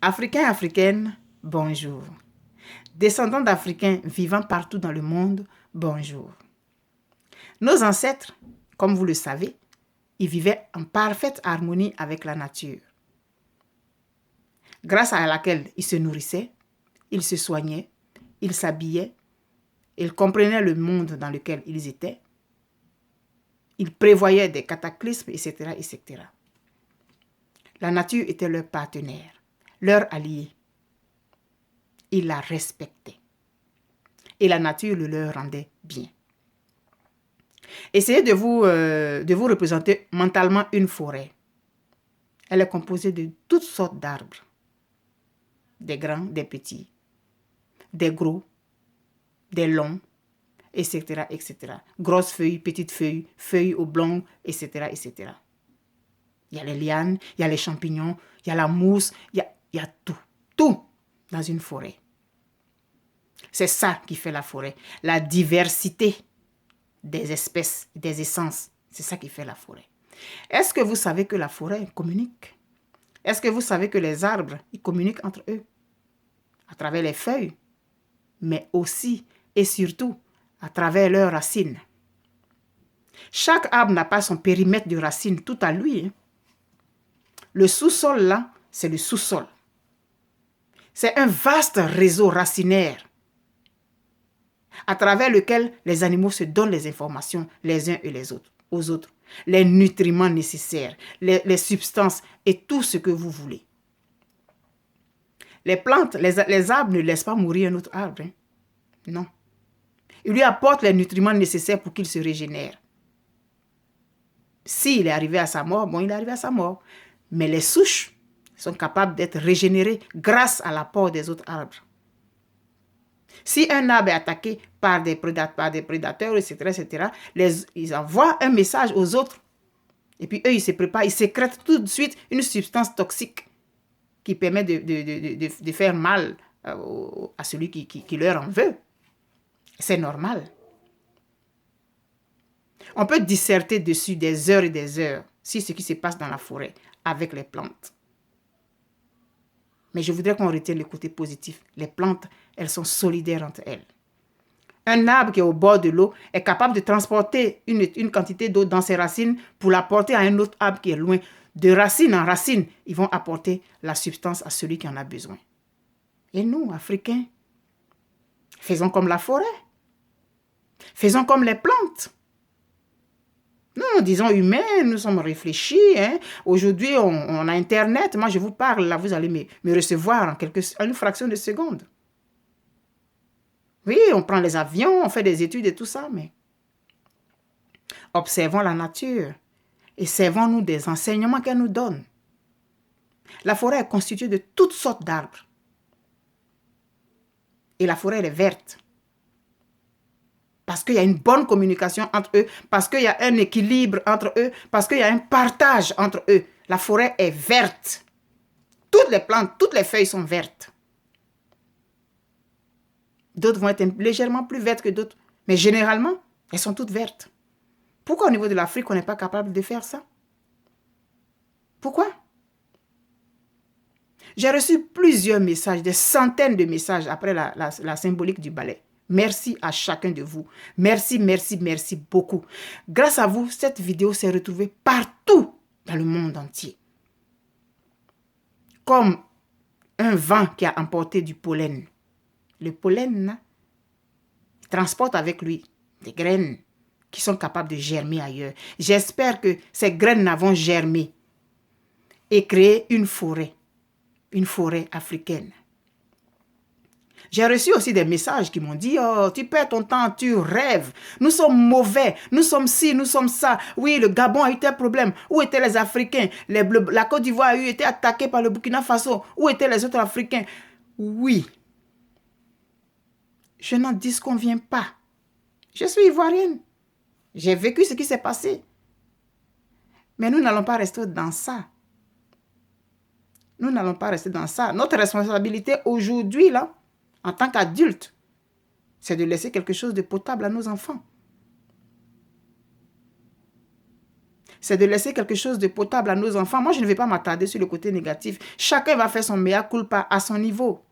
Africains, Africaines, bonjour. Descendants d'Africains vivant partout dans le monde, bonjour. Nos ancêtres, comme vous le savez, ils vivaient en parfaite harmonie avec la nature, grâce à laquelle ils se nourrissaient, ils se soignaient, ils s'habillaient, ils comprenaient le monde dans lequel ils étaient, ils prévoyaient des cataclysmes, etc., etc. La nature était leur partenaire, leur allié. Ils la respectaient. Et la nature le leur rendait bien. Essayez de vous représenter mentalement une forêt. Elle est composée de toutes sortes d'arbres. Des grands, des petits, des gros, des longs, etc., etc. Grosses feuilles, petites feuilles, feuilles oblongues, etc., etc. Il y a les lianes, il y a les champignons, il y a la mousse, il y a tout. Tout dans une forêt. C'est ça qui fait la forêt. La diversité des espèces, des essences. C'est ça qui fait la forêt. Est-ce que vous savez que la forêt communique? Est-ce que vous savez que les arbres, ils communiquent entre eux? À travers les feuilles, mais aussi et surtout à travers leurs racines. Chaque arbre n'a pas son périmètre de racines tout à lui. Le sous-sol là, c'est le sous-sol. C'est un vaste réseau racinaire à travers lequel les animaux se donnent les informations les uns et les autres, aux autres. Les nutriments nécessaires, les substances et tout ce que vous voulez. Les plantes, les arbres ne laissent pas mourir un autre arbre. Non. Ils lui apportent les nutriments nécessaires pour qu'il se régénère. S'il est arrivé à sa mort, bon, il est arrivé à sa mort. Mais les souches sont capables d'être régénérées grâce à l'apport des autres arbres. Si un arbre est attaqué par des prédateurs, etc., ils envoient un message aux autres. Et puis eux, ils se préparent, ils sécrètent tout de suite une substance toxique qui permet de faire mal à celui qui leur en veut. C'est normal. On peut disserter dessus des heures et des heures sur ce qui se passe dans la forêt avec les plantes. Mais je voudrais qu'on retienne le côté positif. Les plantes, elles sont solidaires entre elles. Un arbre qui est au bord de l'eau est capable de transporter une quantité d'eau dans ses racines pour l'apporter à un autre arbre qui est loin. De racine en racine, ils vont apporter la substance à celui qui en a besoin. Et nous, Africains, faisons comme la forêt. Faisons comme les plantes. Nous, disons humains, nous sommes réfléchis. Aujourd'hui, on a Internet. Moi, je vous parle, là, vous allez me recevoir en une fraction de seconde. Oui, on prend les avions, on fait des études et tout ça, mais observons la nature et servons-nous des enseignements qu'elle nous donne. La forêt est constituée de toutes sortes d'arbres. Et la forêt, elle est verte. Parce qu'il y a une bonne communication entre eux, parce qu'il y a un équilibre entre eux, parce qu'il y a un partage entre eux. La forêt est verte. Toutes les plantes, toutes les feuilles sont vertes. D'autres vont être légèrement plus vertes que d'autres. Mais généralement, elles sont toutes vertes. Pourquoi au niveau de l'Afrique, on n'est pas capable de faire ça? Pourquoi? J'ai reçu plusieurs messages, des centaines de messages après la symbolique du ballet. Merci à chacun de vous. Merci, merci, merci beaucoup. Grâce à vous, cette vidéo s'est retrouvée partout dans le monde entier. Comme un vent qui a emporté du pollen. Le pollen transporte avec lui des graines qui sont capables de germer ailleurs. J'espère que ces graines vont germer et créer une forêt africaine. J'ai reçu aussi des messages qui m'ont dit « Oh, tu perds ton temps, tu rêves. Nous sommes mauvais, nous sommes ci, nous sommes ça. Oui, le Gabon a eu tel problème. Où étaient les Africains? La Côte d'Ivoire a été attaquée par le Burkina Faso. Où étaient les autres Africains? » Oui. Je n'en disconviens pas. Je suis ivoirienne. J'ai vécu ce qui s'est passé. Mais nous n'allons pas rester dans ça. Nous n'allons pas rester dans ça. Notre responsabilité aujourd'hui, là, en tant qu'adulte, c'est de laisser quelque chose de potable à nos enfants. c'est de laisser quelque chose de potable à nos enfants. Moi, je ne vais pas m'attarder sur le côté négatif. Chacun va faire son mea culpa à son niveau.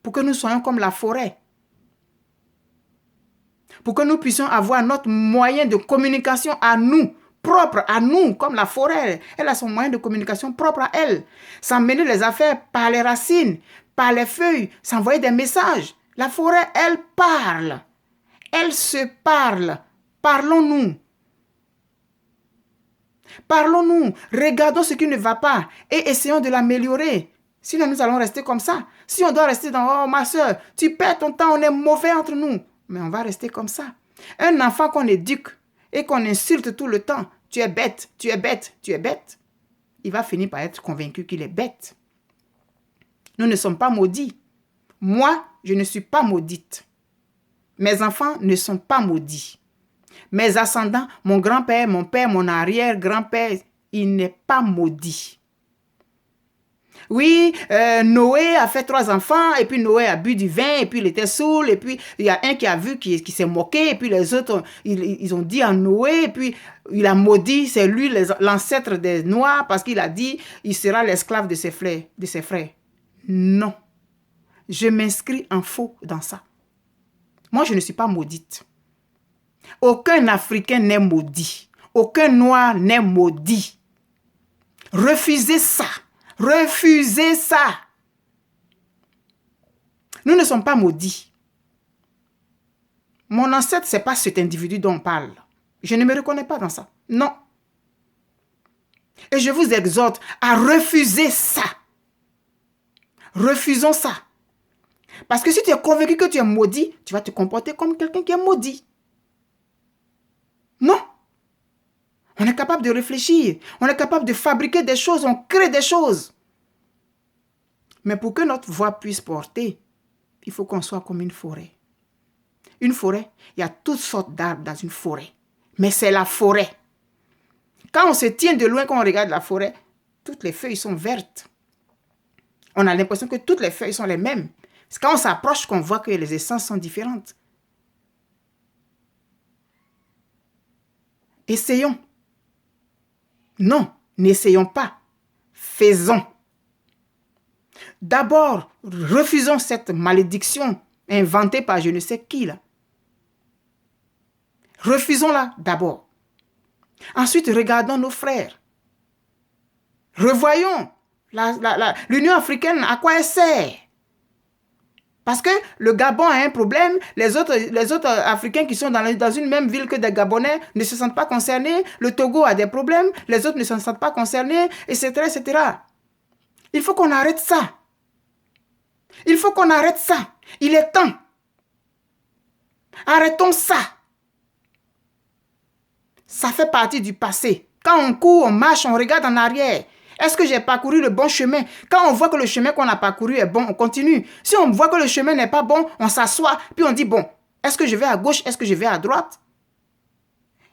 Pour que nous soyons comme la forêt. Pour que nous puissions avoir notre moyen de communication à nous, propre à nous, comme la forêt. Elle a son moyen de communication propre à elle. S'emmener les affaires par les racines, par les feuilles, s'envoyer des messages. La forêt, elle parle. Elle se parle. Parlons-nous. Parlons-nous. Regardons ce qui ne va pas et essayons de l'améliorer. Sinon, nous allons rester comme ça. Si on doit rester dans « Oh, ma soeur, tu perds ton temps, on est mauvais entre nous. » Mais on va rester comme ça. Un enfant qu'on éduque et qu'on insulte tout le temps, « Tu es bête, tu es bête, tu es bête. » Il va finir par être convaincu qu'il est bête. Nous ne sommes pas maudits. Moi, je ne suis pas maudite. Mes enfants ne sont pas maudits. Mes ascendants, mon grand-père, mon père, mon arrière-grand-père, il n'est pas maudit. Oui, Noé a fait 3 enfants, et puis Noé a bu du vin, et puis il était saoul, et puis il y a un qui a vu, qui s'est moqué, et puis les autres, ils ont dit à Noé, et puis il a maudit, c'est lui l'ancêtre des Noirs, parce qu'il a dit, il sera l'esclave de ses frères. Non, je m'inscris en faux dans ça. Moi, je ne suis pas maudite. Aucun Africain n'est maudit. Aucun Noir n'est maudit. Refusez ça. Refusez ça. Nous ne sommes pas maudits. Mon ancêtre, ce n'est pas cet individu dont on parle. Je ne me reconnais pas dans ça. Non. Et je vous exhorte à refuser ça. Refusons ça. Parce que si tu es convaincu que tu es maudit, tu vas te comporter comme quelqu'un qui est maudit. Non. On est capable de réfléchir. On est capable de fabriquer des choses. On crée des choses. Mais pour que notre voix puisse porter, il faut qu'on soit comme une forêt. Une forêt, il y a toutes sortes d'arbres dans une forêt. Mais c'est la forêt. Quand on se tient de loin, quand on regarde la forêt, toutes les feuilles sont vertes. On a l'impression que toutes les feuilles sont les mêmes. C'est quand on s'approche qu'on voit que les essences sont différentes. Essayons. Non, n'essayons pas. Faisons. D'abord, refusons cette malédiction inventée par je ne sais qui là. Refusons-la d'abord. Ensuite, regardons nos frères. Revoyons l'Union africaine, à quoi elle sert. Parce que le Gabon a un problème, les autres Africains qui sont dans une même ville que des Gabonais ne se sentent pas concernés, le Togo a des problèmes, les autres ne se sentent pas concernés, etc., etc. Il faut qu'on arrête ça. Il faut qu'on arrête ça. Il est temps. Arrêtons ça. Ça fait partie du passé. Quand on court, on marche, on regarde en arrière. Est-ce que j'ai parcouru le bon chemin? Quand on voit que le chemin qu'on a parcouru est bon, on continue. Si on voit que le chemin n'est pas bon, on s'assoit, puis on dit, bon, est-ce que je vais à gauche, est-ce que je vais à droite?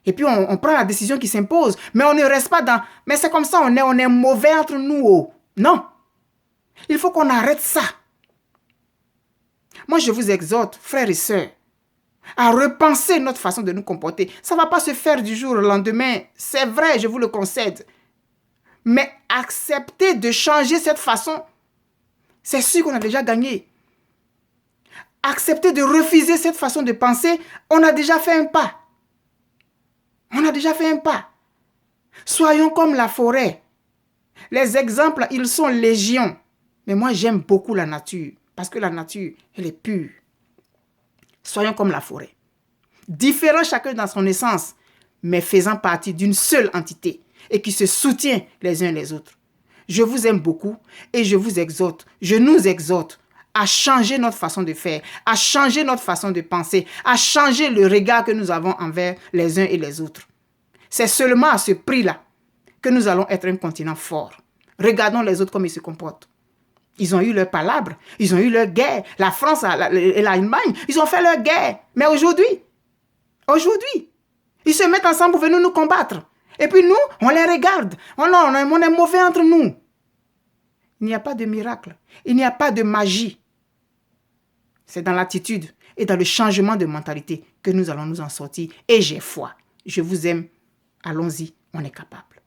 Et puis on prend la décision qui s'impose. Mais on ne reste pas dans, mais c'est comme ça, on est mauvais entre nous. Oh. Non. Il faut qu'on arrête ça. Moi, je vous exhorte, frères et sœurs, à repenser notre façon de nous comporter. Ça ne va pas se faire du jour au lendemain. C'est vrai, je vous le concède. Mais accepter de changer cette façon, c'est sûr qu'on a déjà gagné. Accepter de refuser cette façon de penser, on a déjà fait un pas. On a déjà fait un pas. Soyons comme la forêt. Les exemples, ils sont légion. Mais moi, j'aime beaucoup la nature. Parce que la nature, elle est pure. Soyons comme la forêt. Différents chacun dans son essence, mais faisant partie d'une seule entité et qui se soutient les uns les autres. Je vous aime beaucoup et je vous exhorte, je nous exhorte à changer notre façon de faire, à changer notre façon de penser, à changer le regard que nous avons envers les uns et les autres. C'est seulement à ce prix-là que nous allons être un continent fort. Regardons les autres comme ils se comportent. Ils ont eu leur palabre, ils ont eu leur guerre. La France et l'Allemagne, ils ont fait leur guerre. Mais aujourd'hui, ils se mettent ensemble pour venir nous combattre. Et puis nous, on les regarde. On est mauvais entre nous. Il n'y a pas de miracle. Il n'y a pas de magie. C'est dans l'attitude et dans le changement de mentalité que nous allons nous en sortir. Et j'ai foi. Je vous aime. Allons-y. on est capable.